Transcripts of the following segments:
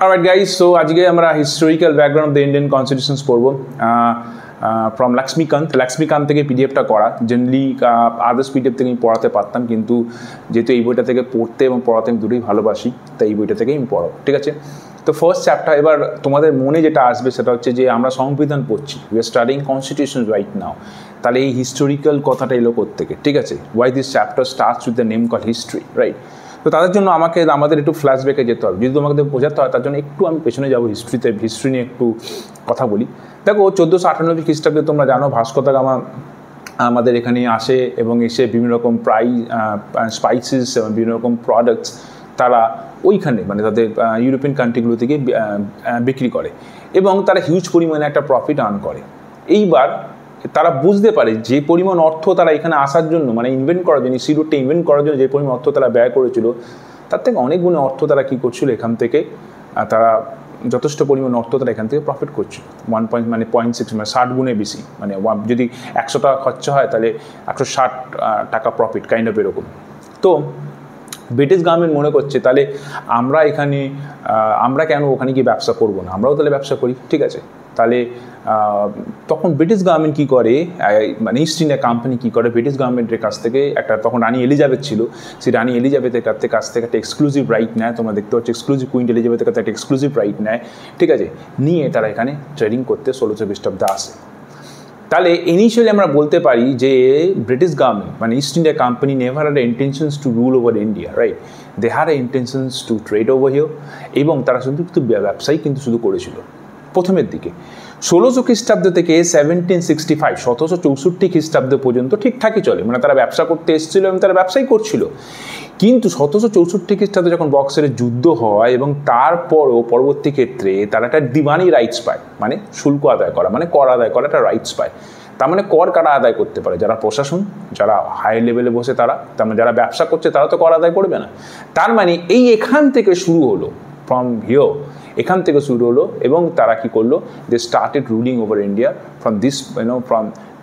Alright guys, so আজকে আমরা historical background of the Indian constitutions পড়বো ফ্রম লক্ষ্মীকান্ত থেকে পিডিএফটা করা। জেনারেলি আদার্স পিডিএফ থেকে আমি পড়াতে পারতাম, কিন্তু যেহেতু এই বইটা থেকে পড়তে এবং পড়াতে আমি দুটোই ভালোবাসি, তাই এই বইটা থেকেই আমি পড়ো। ঠিক আছে, তো ফার্স্ট চ্যাপ্টার এবার তোমাদের মনে যেটা আসবে সেটা হচ্ছে যে আমরা সংবিধান পড়ছি, we are studying constitution right now. তাহলে এই হিস্টোরিক্যাল কথাটা এলো কোত্থেকে? ঠিক আছে, why this chapter starts with the name call history, right? তো তাদের জন্য আমাদের একটু ফ্ল্যাশব্যাকে যেতে হবে। যদি তোমাকে বোঝাতে হয় তার জন্য একটু আমি পেছনে যাবো, হিস্ট্রি নিয়ে একটু কথা বলি। দেখো 1498 খ্রিস্টাব্দে তোমরা জানো ভাস্কো দা গামা আমাদের এখানে আসে এবং এসে বিভিন্ন রকম স্পাইসেস এবং বিভিন্ন রকম প্রোডাক্টস তারা ওইখানে মানে তাদের ইউরোপিয়ান কান্ট্রিগুলো থেকে বিক্রি করে এবং তারা হিউজ পরিমাণে একটা প্রফিট আর্ন করে। এইবার তারা বুঝতে পারে যে পরিমাণ অর্থ তারা এখানে আসার জন্য মানে ইনভেন্ট করার জন্য, সিরোডটা ইনভেন্ট করার জন্য যে পরিমাণ অর্থ তারা ব্যয় করেছিল, তার থেকে অনেক গুণ অর্থ তারা কী করছিল এখান থেকে, তারা যথেষ্ট পরিমাণ অর্থ তারা এখান থেকে প্রফিট করছিল 0.6 মানে 60 গুণে বেশি। মানে যদি 100 টাকা খরচা হয় তাহলে 160 টাকা প্রফিট, কাইন্ড অফ এরকম। তো ব্রিটিশ গভর্নমেন্ট মনে করছে তাহলে আমরা কেন ওখানে গিয়ে ব্যবসা করবো না, আমরাও তাহলে ব্যবসা করি। ঠিক আছে, তাহলে তখন ব্রিটিশ গভর্নমেন্ট কী করে, মানে ইস্ট ইন্ডিয়া কোম্পানি কী করে, ব্রিটিশ গভর্নমেন্টের কাছ থেকে একটা, তখন রানী এলিজাবেথ ছিল, সেই রানী এলিজাবেথের কাছ থেকে একটা এক্সক্লুসিভ রাইট নেয়। তোমরা দেখতে পাচ্ছ এক্সক্লুসিভ কুইন এলিজাবেথের কাছে একটা এক্সক্লুসিভ রাইট নেয়। ঠিক আছে, নিয়ে তারা এখানে ট্রেডিং করতে 1600 খ্রিস্টাব্দে আসে। তাহলে ইনিশিয়ালি আমরা বলতে পারি যে ব্রিটিশ গভর্নমেন্ট মানে East India company never had intentions to rule over India, right? They had intentions to trade over here, এবং তারা শুধু ব্যবসায়ী কিন্তু শুধু করেছিল প্রথমের দিকে। 1600 খ্রিস্টাব্দ থেকে 1764 খ্রিস্টাব্দ পর্যন্ত ঠিকঠাকই চলে, মানে তারা ব্যবসা করতে এসেছিল এবং তারা ব্যবসাই করছিল। কিন্তু 1764 খ্রিস্টাব্দে যখন বক্সারের যুদ্ধ হয় এবং তারপরও পরবর্তী ক্ষেত্রে তারা একটা দিওয়ানি রাইটস পায়, মানে শুল্ক আদায় করা, মানে কর আদায় করা একটা রাইটস পায়। তার মানে কর কারা আদায় করতে পারে? যারা প্রশাসন, যারা হাই লেভেলে বসে তার মানে যারা ব্যবসা করছে তারা তো কর আদায় করবে না। তার মানে এখান থেকে শুরু হলো, ফ্রম হিয়ার, এখান থেকে শুরু হলো এবং তারা কি করলো, they started ruling over India from this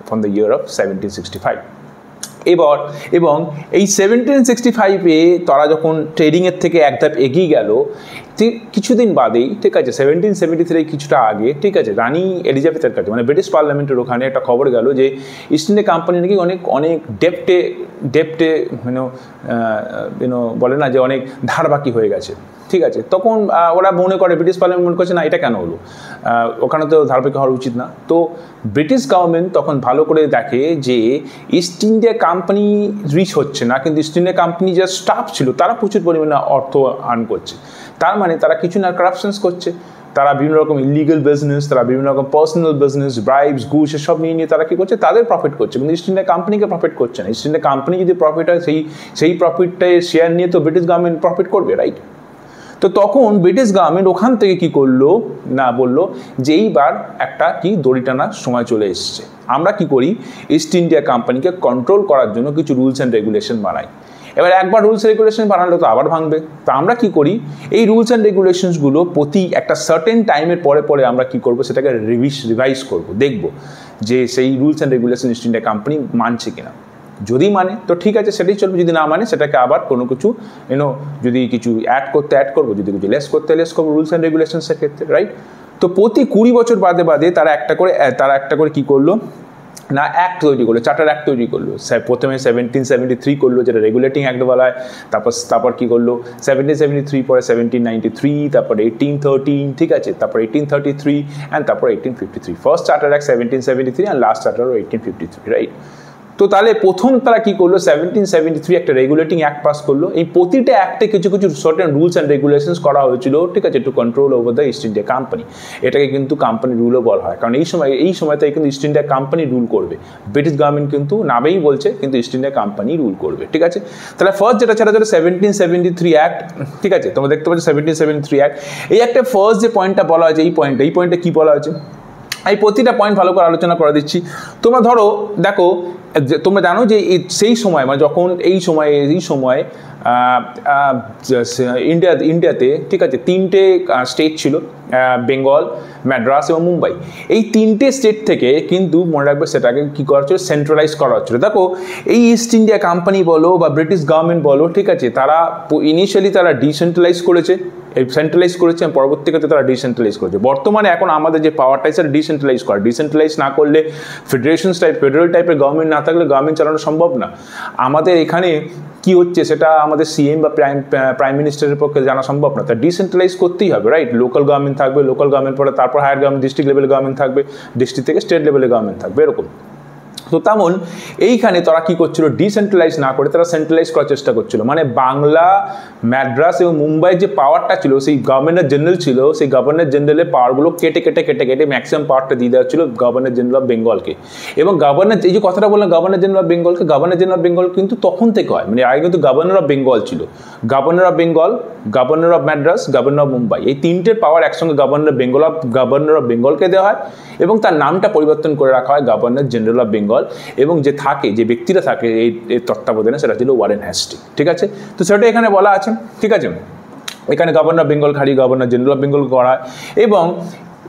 from the year of 1765। এবং এই 1765-এ তারা যখন ট্রেডিংয়ের থেকে এক ধাপ এগিয়ে গেল, কিছুদিন বাদেই, ঠিক আছে, 1773 কিছুটা আগে, ঠিক আছে, রানী এলিজাবেথের কাছে মানে ব্রিটিশ পার্লামেন্টের ওখানে একটা খবর গেল যে ইস্ট ইন্ডিয়া কোম্পানি নাকি অনেক ডেপ্টে বলে না যে অনেক ধার বাকি হয়ে গেছে। ঠিক আছে, তখন ওরা মনে করে, ব্রিটিশ পার্লামেন্ট মনে করছে না এটা কেন হলো, ওখানে তো ধারাবাহিক হওয়ার উচিত না। তো ব্রিটিশ গভর্নমেন্ট তখন ভালো করে দেখে যে ইস্ট ইন্ডিয়া কোম্পানি রিচ হচ্ছে না, কিন্তু ইস্ট ইন্ডিয়া কোম্পানি যে স্টাফ ছিল তারা প্রচুর পরিমাণে অর্থ আর্ন করছে। তার মানে তারা কিছু না কারাপশনস করছে, তারা বিভিন্ন রকম ইলিগাল বিজনেস, তারা বিভিন্ন রকম পার্সোনাল বিজনেস, ব্রাইবস, ঘুষ এসব নিয়ে তারা কী করছে, তাদের প্রফিট করছে, কিন্তু ইস্ট ইন্ডিয়া কোম্পানিকে প্রফিট করছে না। ইস্ট ইন্ডিয়া কোম্পানি যদি প্রফিট হয় সেই প্রফিটটাই শেয়ার নিয়ে তো ব্রিটিশ গভর্নমেন্ট প্রফিট করবে, রাইট? তো তখন ব্রিটিশ গভর্নমেন্ট ওখান থেকে কি করলো না, বললো যে এইবার একটা দড়ি টানার সময় চলে এসছে, আমরা কি করি, ইস্ট ইন্ডিয়া কোম্পানিকে কন্ট্রোল করার জন্য কিছু রুলস অ্যান্ড রেগুলেশন বানাই। এবার একবার রুলস রেগুলেশন বানালে তো আবার ভাঙবে, তো আমরা কি করি, এই রুলস অ্যান্ড রেগুলেশনসগুলো প্রতি একটা সার্টেন টাইমের পরে আমরা কি করব, সেটাকে রিভাইজ করব, দেখব যে সেই rules and regulation east India company মানছে কিনা। যদি মানে তো ঠিক আছে, সেটাই চলবে, যদি না মানে সেটাকে আবার কোনো কিছু যদি কিছু অ্যাড করবো, যদি কিছু লেস করবো রুলস অ্যান্ড রেগুলেশনসের ক্ষেত্রে, রাইট? তো প্রতি 20 বছর বাদে তারা একটা করে কি করলো না, অ্যাক্ট তৈরি করলো, চার্টার অ্যাক্ট তৈরি করলো। প্রথমে 1773 করলো, যেটা রেগুলেটিং অ্যাক্ট বলা হয়। তারপর কি করলো, 1773 পরে 1793, তারপর 1813, ঠিক আছে, তারপর 1833 অ্যান্ড তারপর 1853। First charter act 1773 and last charter 1853, right? তো তাহলে প্রথম তারা কি করলো, 1773 একটা রেগুলেটিং অ্যাক্ট পাস করলো। এই প্রতিটা অ্যাক্টে কিছু সার্টেন রুলস অ্যান্ড রেগুলেশনস করা হয়েছিল, ঠিক আছে, to control over the East India company. এটাকে কিন্তু কোম্পানি রুলও বলা হয়, কারণ এই সময়টাই কিন্তু ইস্ট ইন্ডিয়া কোম্পানি রুল করবে। ব্রিটিশ গভর্নমেন্ট কিন্তু নামেই বলছে, কিন্তু ইস্ট ইন্ডিয়া কোম্পানি রুল করবে, ঠিক আছে। তাহলে ফার্স্ট যেটা 1773 অ্যাক্ট, ঠিক আছে, তোমরা দেখতে পাচ্ছ 1773 অ্যাক্ট। এই একটা ফার্স্ট যে পয়েন্টটা বলা হয়েছে, এই পয়েন্টটা কি বলা হয়েছে, এই প্রতিটা পয়েন্ট ভালো করে আলোচনা করে দিচ্ছি। তোমরা ধরো দেখো তোমরা জানো যে সেই সময় মানে যখন এই সময় ইন্ডিয়াতে ঠিক আছে 3টে স্টেট ছিল, বেঙ্গল, ম্যাড্রাস এবং মুম্বাই। এই 3টে স্টেট থেকে কিন্তু মনে রাখবে সেটাকে কী করা হচ্ছিল, সেন্ট্রালাইজ করা হচ্ছিল। দেখো এই ইস্ট ইন্ডিয়া কোম্পানি বলো বা ব্রিটিশ গভর্নমেন্ট বলো, ঠিক আছে, তারা ইনিশিয়ালি তারা ডিসেন্ট্রালাইজ করেছে, সেন্ট্রালাইজ করেছে, পরবর্তীকালে তারা ডিসেন্ট্রালাইজ করেছে। বর্তমানে এখন আমাদের যে পাওয়ারটা সেটা ডিসেন্ট্রালাইজ করা, ডিসেন্ট্রালাইজ না করলে ফেডারেল টাইপের গভর্নমেন্ট না থাকলে গভর্নমেন্ট চালানো সম্ভব না। আমাদের এখানে কি হচ্ছে সেটা আমাদের সিএম বা প্রাইম মিনিস্টারের পক্ষে জানা সম্ভব না, তা ডিসেন্ট্রালাইজ করতেই হবে, রাইট? লোকাল গভর্নমেন্ট থাকবে, লোকাল গভর্নমেন্ট পরে তারপর হায়ার গভর্নমেন্ট, ডিস্ট্রিক্ট লেভেলের গভর্নমেন্ট থাকবে, ডিস্ট্রিক্ট থেকে স্টেট লেভেলের গভর্নমেন্ট থাকবে, এরকম। তো তেমন এইখানে তারা কি করছিল, ডিসেন্ট্রালাইজ না করে তারা সেন্ট্রালাইজ করার চেষ্টা করছিল। মানে বাংলা, ম্যাড্রাস এবং মুম্বাইয়ের যে পাওয়ারটা ছিল, সেই গভর্নর জেনারেল ছিল, সেই গভর্নর জেনারেলের পাওয়ারগুলো কেটে ম্যাক্সিমাম পাওয়ারটা দিয়ে দেওয়া ছিল গভর্নর জেনারেল অফ বেঙ্গলকে। এবং গভর্নর, এই যে কথাটা বললাম গভর্নর জেনারেল অফ বেঙ্গলকে, গভর্নর জেনারেল অফ বেঙ্গল কিন্তু তখন থেকে হয়, মানে আগে কিন্তু গভর্নর অফ বেঙ্গল ছিল, governor of Bengal, governor of Madras, governor of Mumbai, এই 3টের পাওয়ার একসঙ্গে গভর্নর অফ বেঙ্গলকে দেওয়া হয় এবং তার নামটা পরিবর্তন করে রাখা হয় গভর্নর জেনারেল অফ বেঙ্গল। এবং যে ব্যক্তিরা থাকে এই তত্ত্বাবধানে সেটা ছিল ওয়ারেন হেস্টিং, ঠিক আছে? তো সেটা এখানে বলা আছে, ঠিক আছে? এখানে গভর্নর বেঙ্গল খালি গভর্নর জেনারেল অফ বেঙ্গল করা হয়।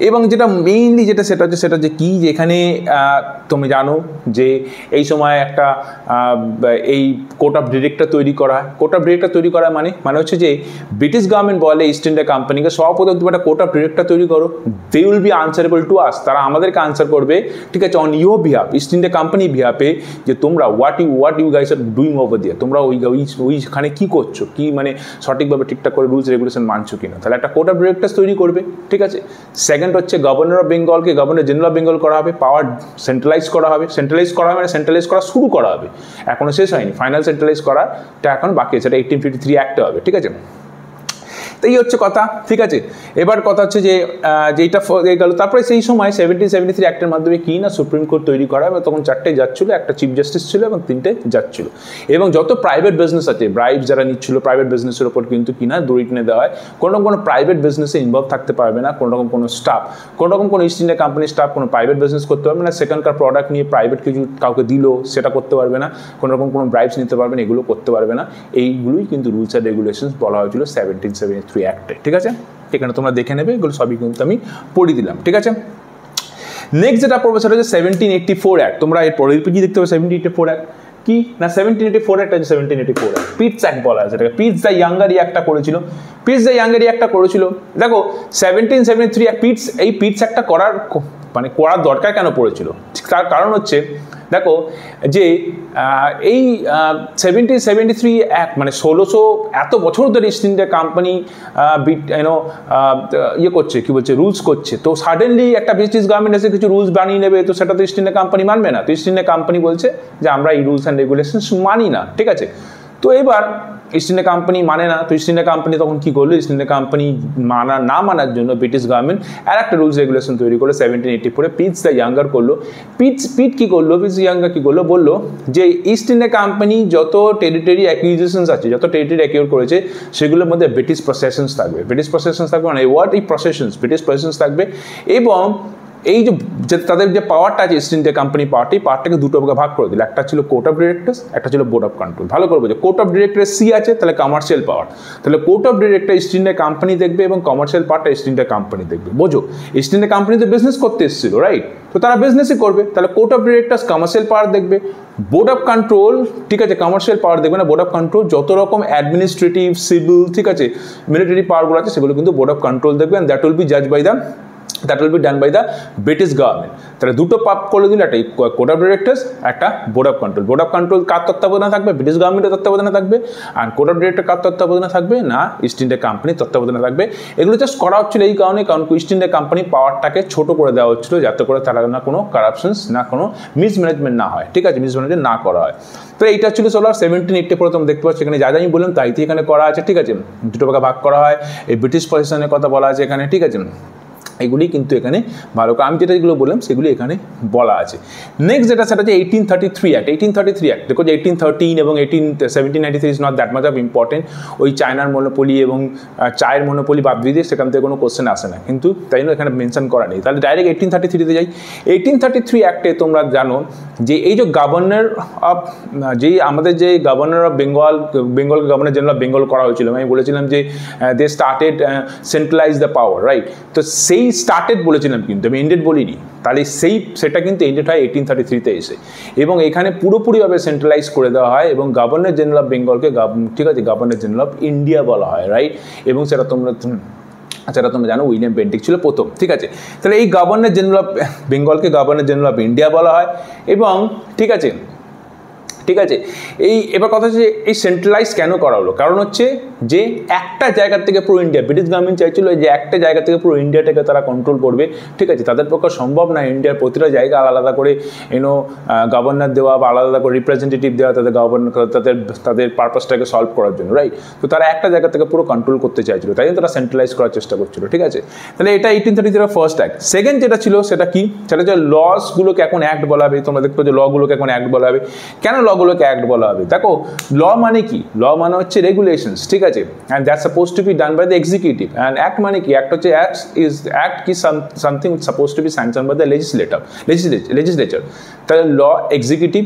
এবং যেটা মেইনলি সেটা হচ্ছে কি, যে এখানে তুমি জানো যে এই সময় একটা এই কোর্ট অফ ডিরেক্টর তৈরি করা হয়। কোর্ট অফ ডিরেক্টর তৈরি করা মানে হচ্ছে যে ব্রিটিশ গভর্নমেন্ট বলে ইস্ট ইন্ডিয়া কোম্পানিকে সর্বপ্রথম তুমি একটা কোর্ট অফ ডিরেক্টর তৈরি করো, they will be answerable to us, তারা আমাদেরকে আনসার করবে, ঠিক আছে, on your behalf, East India Company বিহাফে, যে তোমরা what you guys are doing over দিয়ে, তোমরা ওইখানে কী করছো, কি মানে সঠিকভাবে ঠিকঠাক করে রুলস রেগুলেশন মানছো কিনা, তাহলে একটা কোর্ট অফ ডিরেক্টর্স তৈরি করবে, ঠিক আছে? সেকেন্ড হচ্ছে গভর্নর অফ বেঙ্গলকে গভর্নর জেনারেল অফ বেঙ্গল করা হবে, পাওয়ার সেন্ট্রালাইজ করা হবে মানে সেন্ট্রালাইজ করা শুরু করা হবে, এখনো শেষ হয়নি, ফাইনাল সেন্ট্রালাইজ করাটা এখন বাকি আছে, সেটা 1853 অ্যাক্টে হবে, ঠিক আছে? তো এই হচ্ছে কথা, ঠিক আছে? এবার কথা হচ্ছে যে যেটা গেল, তারপরে সেই সময় 1773 অ্যাক্টের মাধ্যমে কি না সুপ্রিম কোর্ট তৈরি করা হয়, তখন 4টে জাজ ছিল, একটা চিফ জাস্টিস ছিল এবং 3টে জাজ ছিল। এবং যত প্রাইভেট বিজনেস আছে, ব্রাইব যারা নিচ্ছিল প্রাইভেট বিজনেসের ওপর কিন্তু কিনা দড়ি টেনে দেওয়া হয়, কোনো প্রাইভেট বিজনেসে ইনভলভ থাকতে পারবে না, কোনো স্টাফ, কোনো ইস্ট ইন্ডিয়া কোম্পানির স্টাফ কোনো প্রাইভেট বিজনেস করতে পারবে না, সেখানকার প্রোডাক্ট নিয়ে প্রাইভেট কিছু কাউকে দিল সেটা করতে পারবে না, কোনো ব্রাইবস নিতে পারবে না, এগুলো করতে পারবে না। এইগুলোই কিন্তু রুলস অ্যান্ড রেগুলেশনস বলা হয়েছিল 1773 অ্যাক্টে, ঠিক আছে? এখানে তোমরা দেখে নেবে, এগুলো সবই কিন্তু আমি পড়ে দিলাম, ঠিক আছে? নেক্সট যেটা পড়বে সেটা হচ্ছে 1784 অ্যাক্ট। তোমরা এর পরের কি দেখতে পাবে, 1784 অ্যাক্ট কি না, 1784 অ্যাক্ট আছে 1784 অ্যাক্ট, পিটস অ্যাক্ট বলা আছে এটাকে, পিটস দ্য ইয়াঙ্গার অ্যাক্টটা করেছিল, দেখো 1773 এই পিটস অ্যাক্টটা করার দরকার কেন পড়েছিল, তার কারণ হচ্ছে দেখো যে এই 1773 অ্যাক্ট মানে 1600 এত বছর ধরে ইস্ট ইন্ডিয়া কোম্পানি করছে, কি বলছে, রুলস করছে, তো সাডেনলি একটা ব্রিটিশ গভর্নমেন্ট এসে কিছু রুলস বানিয়ে নেবে, তো সেটা তো ইস্ট ইন্ডিয়া কোম্পানি মানবে না। তো ইস্ট ইন্ডিয়া কোম্পানি বলছে যে আমরা এই রুলস অ্যান্ড রেগুলেশনস মানি না, ঠিক আছে? তো এবার ইস্ট ইন্ডিয়া কোম্পানি মানে না, তো ইস্ট ইন্ডিয়া কোম্পানি তখন কী করলো, ইস্ট ইন্ডিয়া কোম্পানি না মানার জন্য ব্রিটিশ গভর্নমেন্ট আর একটা রুলস রেগুলেশন তৈরি করলো 1784 পিটস দ্য ইয়াঙ্গার করলো। পিটস দ্য ইয়াঙ্গার কী করলো, বললো যে ইস্ট ইন্ডিয়া কোম্পানি যত টেরিটরি অ্যাকুইজিশনস আছে, যত টেরিটরি অ্যাকিউর করেছে, সেগুলোর মধ্যে ব্রিটিশ প্রসেশনস থাকবে, মানে ব্রিটিশ প্রসেশনস থাকবে। এবং এই যে তাদের যে পাওয়ারটা আছে ইস্ট ইন্ডিয়া কোম্পানি পাওয়ারটাকে দুটো ভাগ করে দিল, একটা ছিল কোর্ট অফ ডিরেক্টর্স, একটা ছিল বোর্ড অফ কন্ট্রোল। ভালো করে বোঝো, কোর্ট অফ ডিরেক্টর সি আছে, তাহলে কমার্শিয়াল পাওয়ার, তাহলে court of director east India company দেখবে এবং কমার্শিয়াল পাওয়ারটা ইস্ট ইন্ডিয়া কোম্পানি দেখবে। বোঝো, ইস্ট ইন্ডিয়া কোম্পানি তো বিজনেস করতে এসেছিল, রাইট? তো তারা বিজনেসই করবে, তাহলে কোর্ট অফ ডিরেক্টর্স কমার্শিয়াল পাওয়ার দেখবে, বোর্ড অফ কন্ট্রোল, ঠিক আছে, কমার্শিয়াল পাওয়ার দেখবে না, বোর্ড অফ কন্ট্রোল যত রকম অ্যাডমিনিস্ট্রেটিভ, সিভিল, ঠিক আছে, মিলিটারি পাওয়ারগুলো আছে সেগুলো কিন্তু বোর্ড অফ কন্ট্রোল দেখবে, and that will be done by the British government. তাহলে দুটো পাপ করে দিল, একটা কোর্ট অফ ডিরেক্টর্স, একটা board of control. Board of control কার তত্ত্বাবধানে থাকবে, ব্রিটিশ গভর্নমেন্টের তত্ত্বাবধানে থাকবে, আর কোর্ট অফ ডিরেক্টর কার তত্ত্বাবধানে থাকবে না, ইস্ট ইন্ডিয়া কোম্পানির তত্ত্বাবধানে থাকবে। এগুলো জাস্ট করা হচ্ছিল এই কারণে, কারণ ইস্ট ইন্ডিয়া কোম্পানি পাওয়ারটাকে ছোট করে দেওয়া হচ্ছিল, যাতে করে তারা না কোনো কারাপশনস, না কোনো মিসম্যানেজমেন্ট না হয়, ঠিক আছে, মিসম্যানেজমেন্ট না করা হয়। তো এইটা ছিল 1784 তোমরা দেখতে পাচ্ছ এখানে যা আমি বললাম তাইতে এখানে করা আছে, ঠিক আছে, দুটো ভাগে ভাগ করা হয়। এই ব্রিটিশ পজিশনের কথা বলা আছে এখানে, ঠিক আছে। এগুলি কিন্তু এখানে ভালো করে আমি যেগুলো বললাম সেগুলি এখানে বলা আছে। নেক্সট যেটা সেটা হচ্ছে 1833 অ্যাক্ট। 1833 অ্যাক্ট দেখো যে 1813 এবং 1793 is not that much of important. ওই চায়নার মনোপলি এবং চায়ের মনোপলি বাদ দিয়ে সেখান থেকে কোনো কোশ্চেন আসে না, কিন্তু তাই জন্য এখানে মেনশন করা নেই। তাহলে ডাইরেক্ট 1833-তে যাই। 1833 অ্যাক্টে তোমরা জানো যে এই যে গভর্নর অফ যেই আমাদের যে governor of Bengal governor general of Bengal করা হয়েছিল, আমি বলেছিলাম যে they started centralize the power, right? তো সেই স্টার্টেড বলেছিলাম, কিন্তু আমি এন্ডেড বলিনি। তাহলে সেটা কিন্তু এন্ডেড হয় 1833-তে এসে, এবং এখানে পুরোপুরিভাবে সেন্ট্রালাইজ করে দেওয়া হয় এবং গভর্নর জেনারেল অফ বেঙ্গলকে ঠিক আছে গভর্নর জেনারেল অফ ইন্ডিয়া বলা হয়, রাইট? এবং সেটা তোমরা জানো উইলিয়াম বেন্টিক ছিল প্রথম, ঠিক আছে? তাহলে এই গভর্নর জেনারেল অফ বেঙ্গলকে গভর্নর জেনারেল অফ ইন্ডিয়া বলা হয়। এবং ঠিক আছে এবার কথা হচ্ছে এই সেন্ট্রালাইজ কেন করা হলো? কারণ হচ্ছে যে একটা জায়গা থেকে পুরো ইন্ডিয়া, ব্রিটিশ গভর্নমেন্ট চাইছিল যে একটা জায়গা থেকে পুরো ইন্ডিয়াটাকে তারা কন্ট্রোল করবে, ঠিক আছে? তাদের পক্ষে সম্ভব না ইন্ডিয়ার প্রতিটা জায়গা আলাদা করে গভর্নর দেওয়া বা আলাদা করে রিপ্রেজেন্টেটিভ দেওয়া তাদের গভর্নর তাদের পারপাসটাকে সলভ করার জন্য, রাইট? তো তারা একটা জায়গা থেকে পুরো কন্ট্রোল করতে চাইছিল, তাই জন্য তারা সেন্ট্রালাইজ করার চেষ্টা করছিল, ঠিক আছে? তাহলে এটা 1833 ফার্স্ট অ্যাক্ট। সেকেন্ড যেটা ছিল সেটা কি? সেটা হচ্ছে লসগুলোকে এখন অ্যাক্ট বলা হবে। তোমরা দেখতে যে লগুলোকে এখন অ্যাক্ট বলা হবে। কেন লগুলোকে অ্যাক্ট বলা হবে? দেখো ল মানে কি? ল মানে হচ্ছে রেগুলেশনস, ঠিক আছে? and that's supposed to be done by the executive, and act মানে কি? act হচ্ছে act কি something supposed to be sanctioned by the legislature। তাহলে ল এক্সিকিউটিভ,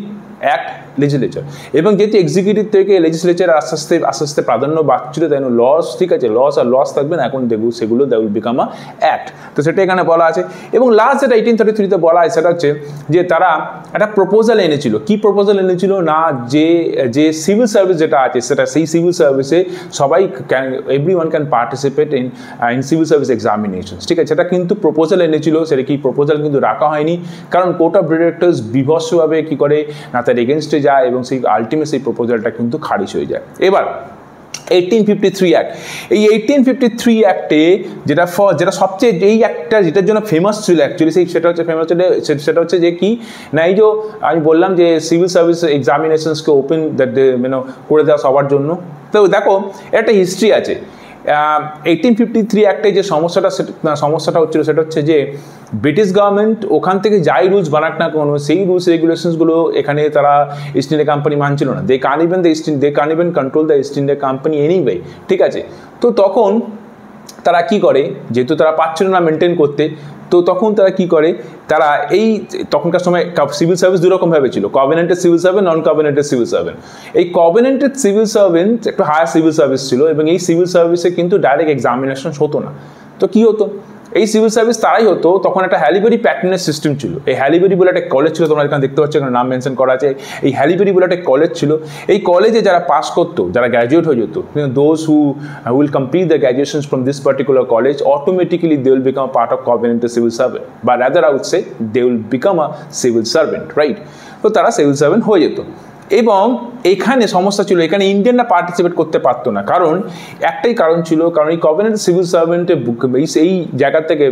অ্যাক্ট লেজিসলেচার, এবং যেহেতু এক্সিকিউটিভ থেকে লেজিসলেচার আস্তে আস্তে প্রাধান্য বাড়ছিল, তাই জন্য লস, ঠিক আছে, লস থাকবে না এখন, দেখবো সেগুলো that will become a act. তো সেটা এখানে বলা আছে। এবং লাস্ট যেটা 1833-তে বলা হয় সেটা হচ্ছে যে তারা একটা প্রপোজাল এনেছিল। কি প্রপোজাল এনেছিল? না যে সিভিল সার্ভিস যেটা আছে সেটা, সেই সিভিল সার্ভিসে সবাই everyone can participate in civil service examination, ঠিক আছে? সেটা কিন্তু প্রপোজাল এনেছিল। সেটা কি প্রপোজাল কিন্তু রাখা হয়নি, কারণ কোর্ট অফ ডিরেক্টর্স বিভৎসভাবে কি করে না তার এগেনস্টে যায় এবং সেই আলটিমেট সেই প্রপোজালটা কিন্তু খারিজ হয়ে যায়। এবার 1853 অ্যাক্ট। এই 1853 অ্যাক্টে যেটা সবচেয়ে এই অ্যাক্টটা যেটার জন্য ফেমাস ছিল অ্যাকচুয়ালি, সেটা হচ্ছে যে কি না, এই যে আমি বললাম যে সিভিল সার্ভিস এক্সামিনেশনসকে ওপেন করে দেওয়া সবার জন্য। তো দেখো একটা হিস্ট্রি আছে। 1853 অ্যাক্টে যে সমস্যাটা হচ্ছিল সেটা হচ্ছে যে ব্রিটিশ গভর্নমেন্ট ওখান থেকে যাই রুলস বানাক না কোনো, সেই রুলস রেগুলেশনসগুলো এখানে তারা ইস্ট ইন্ডিয়া কোম্পানি মানছিল না। They can't even control the East India company anyway, ঠিক আছে? তো তখন তারা কি করে, যেহেতু তারা পারছিল না মেনটেন করতে, তো তখন তারা কি করে, তারা তখনকার সময় সিভিল সার্ভিস দুরকমভাবে ছিল, কভেনেন্টেড সিভিল সার্ভেন্ট, নন কভেনেন্টেড সিভিল সার্ভেন্ট। এই কভেনেন্টেড সিভিল সার্ভেন্ট একটু হায়ার সিভিল সার্ভিস ছিল, এবং এই সিভিল সার্ভিসে কিন্তু ডাইরেক্ট এক্সামিনেশন হতো না। তো কি হতো, এই সিভিল সার্ভিস তারাই হতো। তখন একটা হ্যালিবেরি প্যাটার্নের সিস্টেম ছিল। এই হ্যালিবেরি বলে একটা কলেজ ছিল, তোমরা এখানে দেখতে পাচ্ছ, এখানে নাম মেনশন করা আছে। এই হ্যালিবেরি বলে একটা কলেজ ছিল। এই কলেজে যারা পাস করতো, যারা গ্র্যাজুয়েট হয়ে যেত, those who will complete the graduation from this particular college, automatically they will become a part of covenanted civil servant, বা rather I would say they will become a civil servant, right? তো তারা civil servant হয়ে যেত। এবং এখানে সমস্যা ছিল, এখানে ইন্ডিয়ানরা পার্টিসিপেট করতে পারতো না। কারণ একটাই কারণ ছিল, কারণ এই কভেনেন্ট সিভিল সার্ভেন্টে এই জায়গা থেকে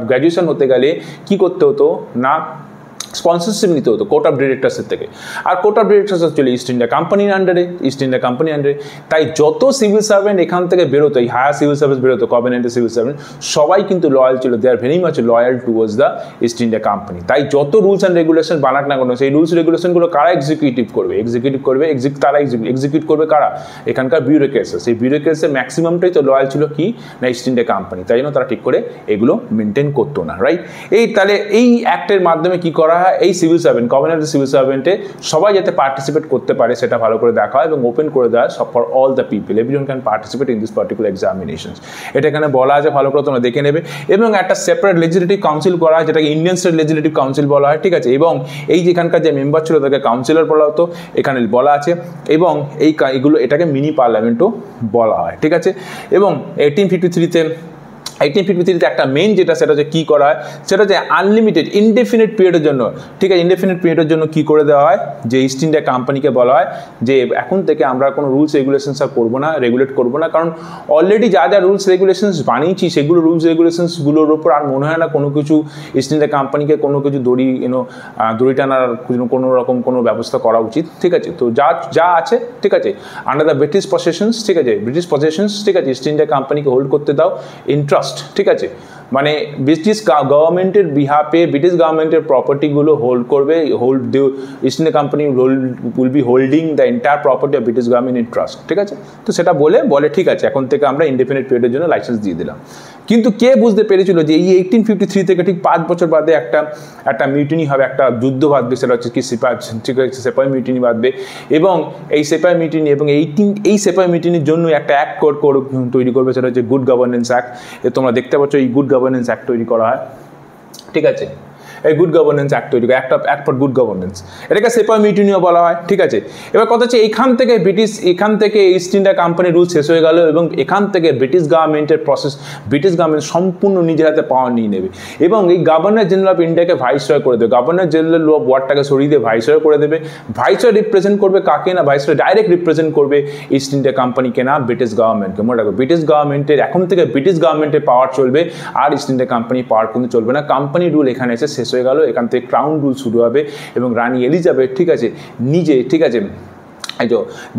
গ্র্যাজুয়েশন হতে গেলে কি করতে হতো না, স্পন্সরশিপ নিতে হতো কোর্ট অফ ডিরেক্টর্সের থেকে। আর কোর্ট অফ ডিরেক্টর্স চলে ইস্ট ইন্ডিয়া কোম্পানির আন্ডারে, তাই যত সিভিল সার্ভেন্ট এখান থেকে বেরোতো, এই হায়ার সিভিল সার্ভিস বেরোতো, কভেনেন্টেড সিভিল সার্ভেন্ট, সবাই কিন্তু লয়াল ছিল। They are very much loyal towards the East India Company. তাই যত রুলস অ্যান্ড রেগুলেশন বানাক না কোনো, সেই রুলস রেগুলেশনগুলো কারা এক্সিকিউট করবে কারা? এখানকার বিউরোক্রেটস। সেই বিউরোক্রেটসের ম্যাক্সিমামটাই তো লয়াল ছিল কি না ইস্ট ইন্ডিয়া কোম্পানি, তাই জন্য তারা ঠিক করে এগুলো মেনটেন করতো না, রাইট? তাহলে এই অ্যাক্টের মাধ্যমে কি করা হয়, এই সিভিল সার্ভেন্ট, কভেনেন্টেড সিভিল সার্ভেন্টে সবাই যাতে পার্টিসিপেট করতে পারে সেটা ভালো করে দেখা হয় এবং ওপেন করে দেওয়া for all the people, everyone can participate in this particular examinations. এটা এখানে বলা আছে, ভালো করে তোমরা দেখে নেবে। এবং একটা সেপারেট লেজিসলেটিভ কাউন্সিল করা হয়, যেটাকে ইন্ডিয়ান স্টেট লেজিসলেটিভ কাউন্সিল বলা হয়, ঠিক আছে? এবং এই যেখানকার যে মেম্বার ছিল তাকে কাউন্সিলর বলা হতো, এখানে বলা আছে। এবং এটাকে মিনি পার্লামেন্টও বলা হয়, ঠিক আছে? এবং 1853-তে একটা মেইন যেটা, সেটা হচ্ছে কী করা হয়, সেটা হচ্ছে আনলিমিটেড ইনডেফিনিট পিরিয়ডের জন্য, ঠিক আছে? ইনডেফিনিট পিরিয়ডের জন্য কী করে দেওয়া হয়, যে ইস্ট ইন্ডিয়া কোম্পানিকে বলা হয় যে এখন থেকে আমরা কোনো রুলস রেগুলেশনস আর করবো না, রেগুলেট করবো না, কারণ অলরেডি যা রুলস রেগুলেশনস বানিয়েছি সেগুলো রুলস রেগুলেশনসগুলোর ওপর আর মনে হয় না কোনো কিছু ইস্ট ইন্ডিয়া কোম্পানিকে কোনো কিছু দড়ি টানার কোনো রকম কোনো ব্যবস্থা করা উচিত, ঠিক আছে? তো যা আছে, ঠিক আছে, আন্ডার দ্য ব্রিটিশ পজেশনস, ঠিক আছে, ঠিক আছে, ইস্ট ইন্ডিয়া কোম্পানিকে হোল্ড করতে দাও ইন্টারেস্ট, ঠিক আছে? মানে ব্রিটিশ গভর্নমেন্টের বিহাফে ব্রিটিশ গভর্নমেন্টের প্রপার্টিগুলো হোল্ড করবে, east India company will be holding the entire property of British government in trust, ঠিক আছে। তো সেটা বলে ঠিক আছে এখন থেকে আমরা ইনডেফিনিট পিরিয়ডের জন্য লাইসেন্স দিয়ে দিলাম। কিন্তু কে বুঝতে পেরেছিল যে এই 1853 থেকে ঠিক 5 বছর বাদে একটা মিউটিনি হবে, একটা যুদ্ধ বাঁধবে, সেটা হচ্ছে কি সেপাই মিউটিনি বাঁধবে, এবং এই সেপাই মিউটিনি এবং এই সেপাই মিউটিনির জন্য একটা অ্যাক্ট তৈরি করবে, সেটা হচ্ছে গুড গভর্নেন্স অ্যাক্ট। তোমরা দেখতে পাচ্ছ এই গুড গভর্নেন্স অ্যাক্ট তৈরি করা হয়, ঠিক আছে। এই গুড গভর্নেন্স অ্যাক্ট তৈরি করে, অ্যাক্ট ফর গুড গভর্নেন্স, এটাকে সেপাই মিউটিনিও বলা হয়, ঠিক আছে। এবার কথা হচ্ছে এখান থেকে ইস্ট ইন্ডিয়া কোম্পানির রুল শেষ হয়ে গেল এবং এখান থেকে ব্রিটিশ গভর্নমেন্ট সম্পূর্ণ নিজের হাতে পাওয়ার নিয়ে নেবে এবং এই গভর্নর জেনারেল অফ ইন্ডিয়াকে ভাইসরয় করে দেবে। গভর্নর জেনারেল অফ ওয়ার্ডটাকে সরিয়ে দিয়ে ভাইসরয় করে দেবে। ভাইসরয় রিপ্রেজেন্ট করবে কাকে না, ভাইসরয় ডাইরেক্ট রিপ্রেজেন্ট করবে ইস্ট ইন্ডিয়া কোম্পানিকে না, ব্রিটিশ গভর্নমেন্টকে। মনে রাখো ব্রিটিশ গভর্নমেন্টের এখন থেকে ব্রিটিশ গভর্নমেন্টের পাওয়ার চলবে, আর ইস্ট ইন্ডিয়া কোম্পানি পাওয়ার কিন্তু চলবে না। কোম্পানি রুল এখানে এসে শেষ হয়ে গেল, এখান থেকে ক্রাউন রুল শুরু হবে এবং রানী এলিজাবেথ, ঠিক আছে, ঠিক আছে,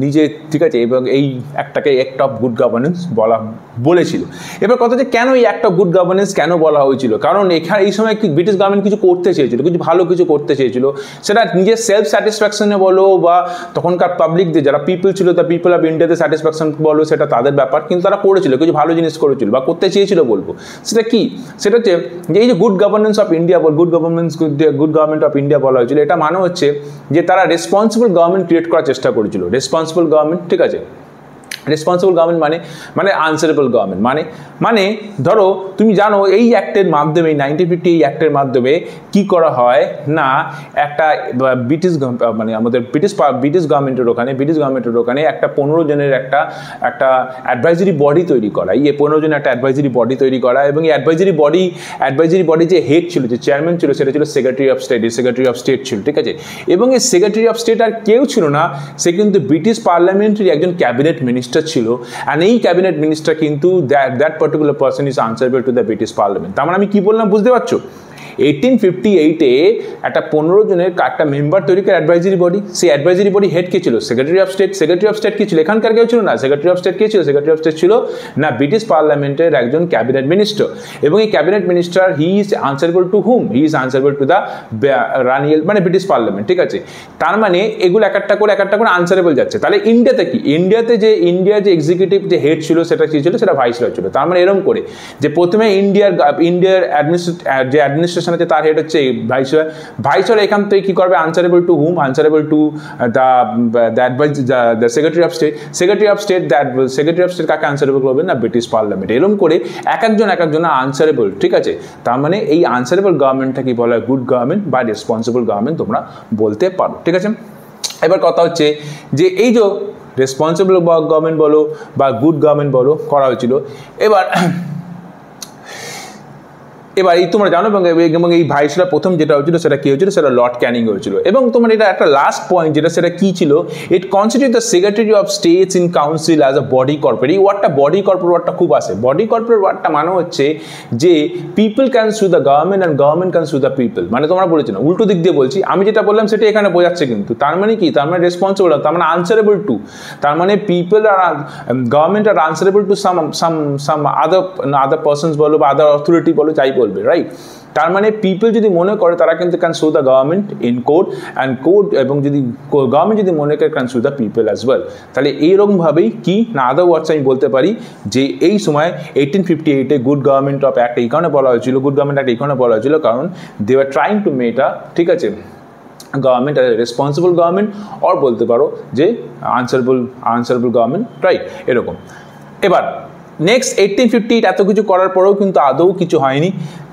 নিজে, ঠিক আছে, এবং এই একটাকে অ্যাক্ট অফ গুড গভর্নেন্স বলেছিল। এবার কথা হচ্ছে কেন এই অ্যাক্ট অফ গুড গভর্নেন্স কেন বলা হয়েছিল? কারণ এখানে এই সময় ব্রিটিশ গভর্নমেন্ট কিছু করতে চেয়েছিল, কিছু ভালো কিছু করতে চেয়েছিল, সেটা নিজের সেলফ স্যাটিসফ্যাকশনে বলো বা তখনকার পাবলিকদের যারা পিপল ছিল, দ্য পিপল অফ ইন্ডিয়াতে স্যাটিসফ্যাকশন বলো, সেটা তাদের ব্যাপার, কিন্তু তারা করেছিল, কিছু ভালো জিনিস করেছিল বা করতে চেয়েছিল বলবো। সেটা কি? সেটা হচ্ছে যে এই যে good governance of India good government of India বলা হয়েছিল, এটা মানে হচ্ছে যে তারা রেসপন্সিবল গভর্নমেন্ট ক্রিয়েট করার চেষ্টা করেছিল। রেসপন্সিবল গভর্নমেন্ট, ঠিক আছে, রেসপন্সিবল গভর্নমেন্ট মানে আনসারেবল গভর্নমেন্ট, মানে ধরো তুমি জানো এই অ্যাক্টের মাধ্যমে 1950 এই অ্যাক্টের মাধ্যমে কি করা হয় না, একটা ব্রিটিশ মানে আমাদের ব্রিটিশ গভর্নমেন্টের ওখানে একটা 15 জনের একটা অ্যাডভাইজারি বডি তৈরি করা, এই 15 জনের একটা অ্যাডভাইজারি বডি তৈরি করা, এবং এই অ্যাডভাইজারি বডি যে হেড ছিল, যে চেয়ারম্যান ছিল, সেটা ছিল সেক্রেটারি অফ স্টেট ছিল, ঠিক আছে। এবং এই সেক্রেটারি অফ স্টেট আর কেউ ছিল না, সে কিন্তু ব্রিটিশ পার্লামেন্টের একজন ক্যাবিনেট মিনিস্টার ছিল, and এই ক্যাবিনেট মিনিস্টার কিন্তু that particular person is answerable to the British Parliament। তার মানে আমি কি বললাম বুঝতে পারছো? 1858-এ একটা 15 জনের একটা মেম্বার তৈরি করে অ্যাডভাইজারি বডি, সেই অ্যাডভাইজারি বডি হেড কে ছিল? সেক্রেটারি অফ স্টেট কি ছিল? এখানকার কেউ ছিল না। সেক্রেটারি অফ স্টেট কে ছিল? সেক্রেটারি অফ স্টেট ছিল না ব্রিটিশ পার্লামেন্টের একজন ক্যাবিনেট মিনিস্টার, এবং এই cabinet minister he is answerable to whom? He is answerable to the rani, মানে ব্রিটিশ পার্লামেন্ট, ঠিক আছে। তার মানে এগুলো এক একটা করে আনসারেবল যাচ্ছে। তাহলে ইন্ডিয়াতে কি? ইন্ডিয়ার যে এক্সিকিউটিভ যে হেড ছিল সেটা কি ছিল? সেটা ভাইসরয় ছিল। তার মানে এরকম করে যে প্রথমে ইন্ডিয়ার যে অ্যাডমিনিস্ট্রেশন আছে তার হেড হচ্ছে ভাইসরয় এখান থেকে কি করবে? Answerable to hmm? Answerable to the secretary of state. Secretary of state কাকে আনসারেবল করবে? না ব্রিটিশ পার্লামেন্ট। এরকম করে এক একজন আনসারেবল, ঠিক আছে। তার মানে এই আনসারেবল গভর্নমেন্টটা কি বলা হয়? গুড গভর্নমেন্ট বা রেসপন্সিবল গভর্নমেন্ট তোমরা বলতে পারো, ঠিক আছে। এবার কথা হচ্ছে যে এই যে রেসপন্সিবল গভর্নমেন্ট বলো বা গুড গভর্নমেন্ট বলো করা হয়েছিল, এবার এই তোমরা জানো, এবং এই ভাইসরয় প্রথম যেটা হয়েছিল সেটা কি হয়েছিল? সেটা লর্ড ক্যানিং হয়েছিল। এবং তোমার এটা একটা লাস্ট পয়েন্ট যেটা, সেটা কি ছিল? It constitute the secretary of states in council as a body corporate. এই ওয়ার্ডটা বডি কর্পোরেট ওয়ার্ডটা খুব আসে। বডি কর্পোরেট ওয়ার্ডটা মানে হচ্ছে যে পিপল ক্যান সু the government and government can সু দ্য পিপল। মানে তোমরা বলেছো না, উল্টো দিক দিয়ে বলছি, আমি যেটা বললাম সেটা এখানে বোঝাচ্ছে কিন্তু। তার মানে কি? তার মানে রেসপন্সিবল, তার মানে আনসারেবল টু, তার মানে পিপল আর গভর্নমেন্ট আর answerable to some other persons বলো বা আদার অথরিটি বলো, যাই বলবে, রাইট। তার মানে পিপল যদি মনে করে তারা কিন্তু ক্যান সু the government in court and court, এবং যদি গভর্নমেন্ট যদি মনে করে ক্যান সু দ্য পিপল অ্যাজ ওয়েল। তাহলে এইরকমভাবেই কি না, আদার ওয়ার্ডস আমি বলতে পারি যে এই সময় 1858-এ গুড গভর্নমেন্ট অফ অ্যাক্ট এই কারণে বলা হয়েছিল, গুড গভর্নমেন্ট অ্যাক্ট এই কারণে বলা হয়েছিল কারণ they are trying to make a, ঠিক আছে, গভর্নমেন্ট রেসপন্সিবল গভর্নমেন্ট, অর বলতে পারো যে আনসারেবল গভর্নমেন্ট, রাইট, এরকম। এবার নেক্সট 1858 এত কিছু করার পরেও কিন্তু আদৌ কিছু হয়নি।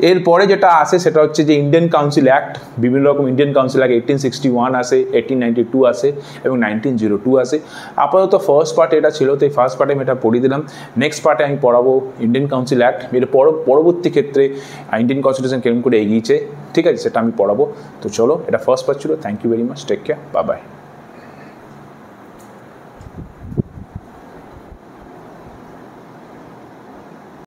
এরপরে যেটা আসে সেটা হচ্ছে যে ইন্ডিয়ান কাউন্সিল অ্যাক্ট, বিভিন্ন রকম ইন্ডিয়ান কাউন্সিল অ্যাক্ট 1861 আসে, 1892 আসে এবং 1902 আসে। আপাতত ফার্স্ট পার্ট এটা ছিল, তো এই ফার্স্ট পার্টে আমি এটা পড়িয়ে দিলাম। নেক্সট পার্টে আমি পড়াবো ইন্ডিয়ান কাউন্সিল অ্যাক্ট, এর পরবর্তী ক্ষেত্রে ইন্ডিয়ান কনস্টিটিউশন কেমন করে এগিয়েছে, ঠিক আছে, সেটা আমি পড়াবো। তো চলো, এটা ফার্স্ট পার্ট ছিল। Thank you very much, take care, bye by.